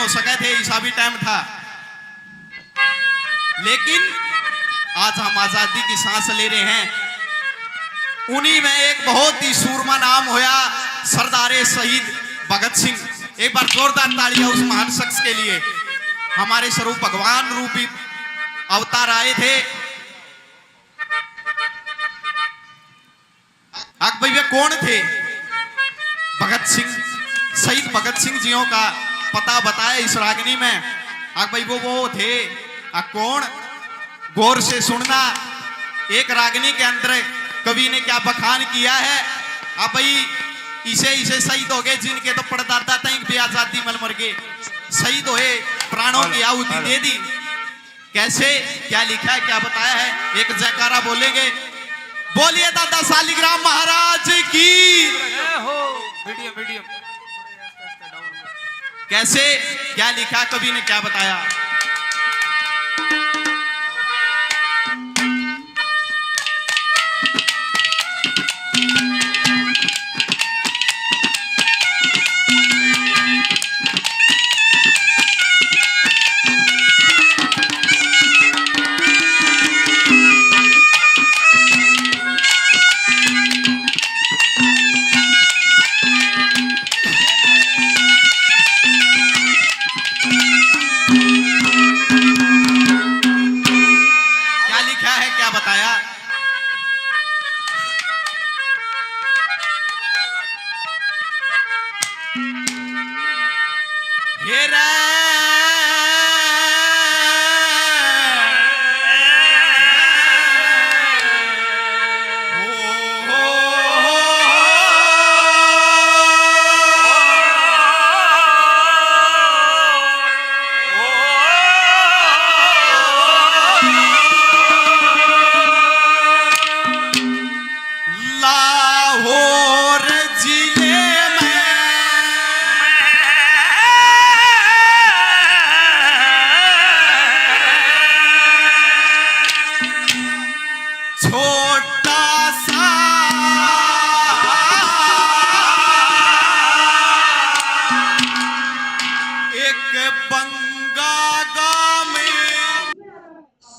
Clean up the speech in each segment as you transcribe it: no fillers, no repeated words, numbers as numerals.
तो सके थे, ऐसा भी टाइम था। लेकिन आज हम आजादी की सांस ले रहे हैं। उन्हीं में एक बहुत ही सूरमा नाम होया सरदार शहीद भगत सिंह। एक बार जोरदार तालियां उस महान शख्स के लिए। हमारे स्वरूप भगवान रूपी अवतार आए थे। आग भाई वे कौन थे? भगत सिंह, शहीद भगत सिंह जियों का पता बताया इस रागनी में। आग भाई वो थे। कौन? गौर से सुनना। एक रागनी के अंदर कवि ने क्या बखान किया है। अब भाई इसे शहीद हो गए जिनके तो पड़दादा तक भी आजादी मल मर गए, शहीद हुए, प्राणों की आहुति दे दी। कैसे, क्या लिखा है, क्या बताया है? एक जयकारा बोलेंगे। बोलिए दादा शालिग्राम महाराज की। मीडियम कैसे, क्या लिखा, कवि ने क्या बताया?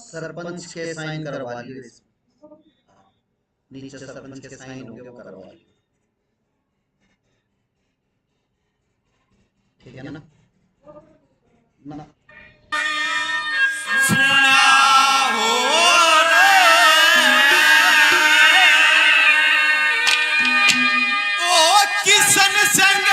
सरपंच के साइन करवा लियो। नीचे सरपंच के साइन हो गए, वो करवा लियो। ठीक है ना? ना सुना हो रे ओ किशन संग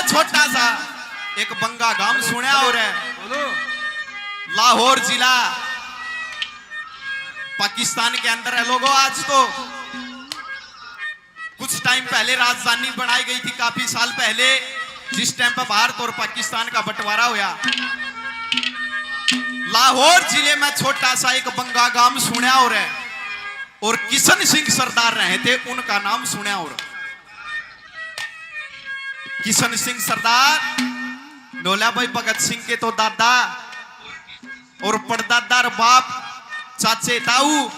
छोटा सा एक बंगा गांव सुना हो रहा है। लाहौर जिला पाकिस्तान के अंदर है लोगों। आज तो कुछ टाइम पहले राजधानी बनाई गई थी, काफी साल पहले, जिस टाइम पर भारत और पाकिस्तान का बंटवारा हुआ। लाहौर जिले में छोटा सा एक बंगा गांव सुना हो रहा है और किशन सिंह सरदार रहे थे, उनका नाम सुना हो रहा। किशन सिंह सरदार डोला भाई भगत सिंह के तो दादा और परदादा और बाप चाचे ताऊ,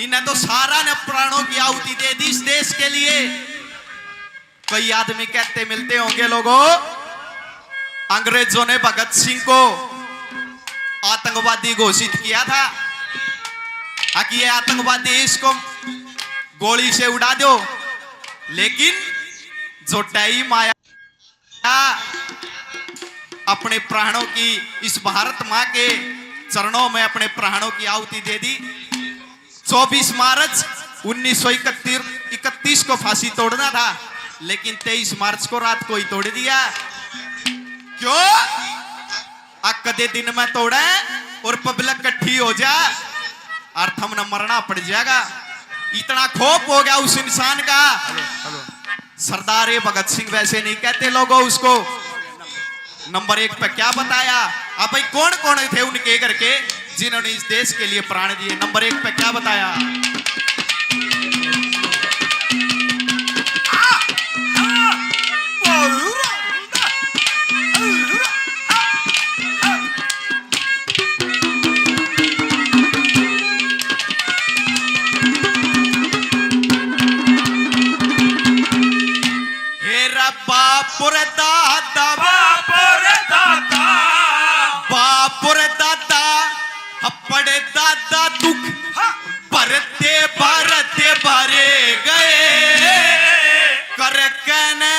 इन्हें तो सारा ने प्राणों की आहुति दे दी इस देश के लिए। कई आदमी कहते मिलते होंगे लोगों, अंग्रेजों ने भगत सिंह को आतंकवादी घोषित किया था कि ये आतंकवादी, इसको गोली से उड़ा दो। लेकिन जो टाई माया अपने प्राणों की, इस भारत मां के चरणों में अपने प्राणों की आहुति दे दी। 24 मार्च 1931 को फांसी तोड़ना था, लेकिन 23 मार्च को रात को ही तोड़ दिया। क्यों? कदे दिन में तोड़े और पब्लिक इकट्ठी हो जा और हम न मरना पड़ जाएगा। इतना खौफ हो गया उस इंसान का। सरदार भगत सिंह वैसे नहीं कहते लोगों उसको। नंबर 1 पे क्या बताया? अब भाई कौन कौन थे उनके करके जिन्होंने इस देश के लिए प्राण दिए? नंबर 1 पे क्या बताया? हेरा बापुर दादा बापुर दादा हपड़े दादा दुख भरते भरते भरे गए कर कहने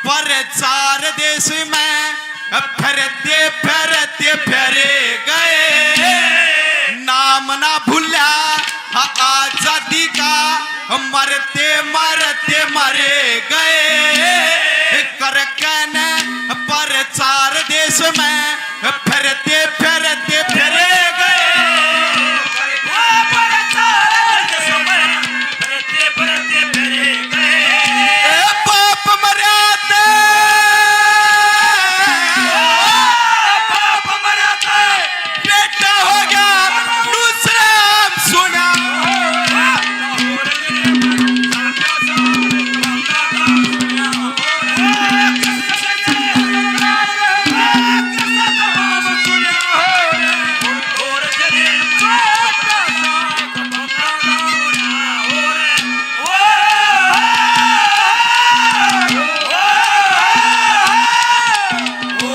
प्रचार देश में फिरते